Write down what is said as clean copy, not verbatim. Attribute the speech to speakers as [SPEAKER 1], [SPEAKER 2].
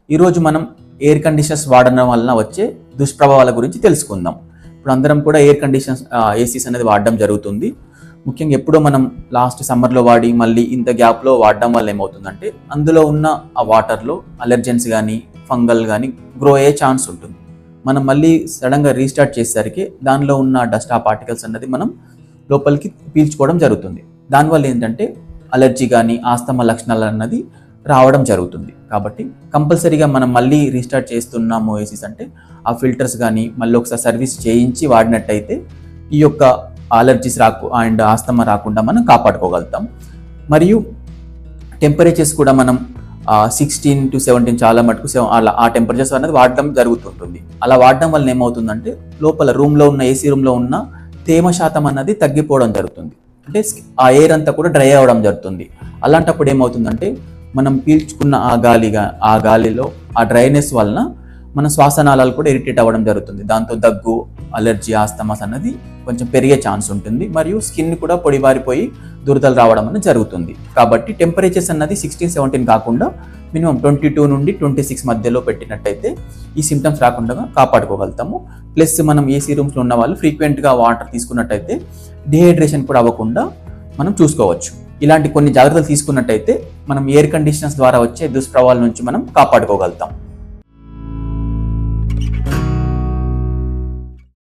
[SPEAKER 1] ఈరోజు మనం air conditioners వాడడం వలన వచ్చే దుష్ప్రభావాల గురించి తెలుసుకుందాం. ఇప్పుడు అందరం కూడా ఎయిర్ కండిషనర్స్ ఏసీస్ అనేది వాడడం జరుగుతుంది. ముఖ్యంగా ఎప్పుడో మనం లాస్ట్ సమ్మర్లో వాడి మళ్ళీ ఇంత గ్యాప్లో వాడడం వల్ల ఏమవుతుందంటే అందులో ఉన్న ఆ వాటర్లో అలర్జెన్స్ కానీ ఫంగల్ కానీ గ్రో అయ్యే ఛాన్స్ ఉంటుంది. మనం మళ్ళీ సడన్గా రీస్టార్ట్ చేసేసరికి దానిలో ఉన్న డస్ట్ ఆ పార్టికల్స్ అన్నది మనం లోపలికి పీల్చుకోవడం జరుగుతుంది. దానివల్ల ఏంటంటే అలర్జీ కానీ ఆస్తమా లక్షణాలు అన్నది రావడం జరుగుతుంది. కాబట్టి కంపల్సరీగా మనం మళ్ళీ రీస్టార్ట్ చేస్తున్నాము ఏసీస్ అంటే ఆ ఫిల్టర్స్ కానీ మళ్ళీ ఒకసారి సర్వీస్ చేయించి వాడినట్టయితే ఈ యొక్క అలర్జీస్ అండ్ ఆస్తమా రాకుండా మనం కాపాడుకోగలుగుతాం. మరియు టెంపరేచర్స్ కూడా మనం 16 to 17 చాలా మటుకు అలా ఆ టెంపరేచర్స్ అనేది వాడడం జరుగుతుంటుంది. అలా వాడడం వల్ల ఏమవుతుందంటే లోపల రూమ్లో ఉన్న ఏసీ రూమ్లో ఉన్న తేమ శాతం అన్నది తగ్గిపోవడం జరుగుతుంది. అంటే ఆ ఎయిర్ అంతా కూడా డ్రై అవ్వడం జరుగుతుంది. అలాంటప్పుడు ఏమవుతుందంటే మనం పీల్చుకున్న ఆ గాలిలో ఆ డ్రైనెస్ వలన మన శ్వాసనాళాలు కూడా ఇరిటేట్ అవ్వడం జరుగుతుంది. దాంతో దగ్గు, అలర్జీ, ఆస్తమాస్ అన్నది కొంచెం పెరిగే ఛాన్స్ ఉంటుంది. మరియు స్కిన్ కూడా పొడిబారిపోయి దురదలు రావడం అనేది జరుగుతుంది. కాబట్టి టెంపరేచర్స్ అన్నది 16-17 కాకుండా మినిమం 22 నుండి 26 మధ్యలో పెట్టినట్టయితే ఈ సిమ్టమ్స్ రాకుండా కాపాడుకోగలుగుతాము. ప్లస్ మనం ఏసీ రూమ్స్లో ఉన్న వాళ్ళు ఫ్రీక్వెంట్గా వాటర్ తీసుకున్నట్టయితే డిహైడ్రేషన్ కూడా అవ్వకుండా మనం చూసుకోవచ్చు. ఇలాంటి కొన్ని జాగ్రత్తలు తీసుకున్నట్టయితే మనం ఎయిర్ కండిషనర్స్ ద్వారా వచ్చే దుష్ప్రభావాల నుంచి మనం కాపాడుకోగలుగుతాం.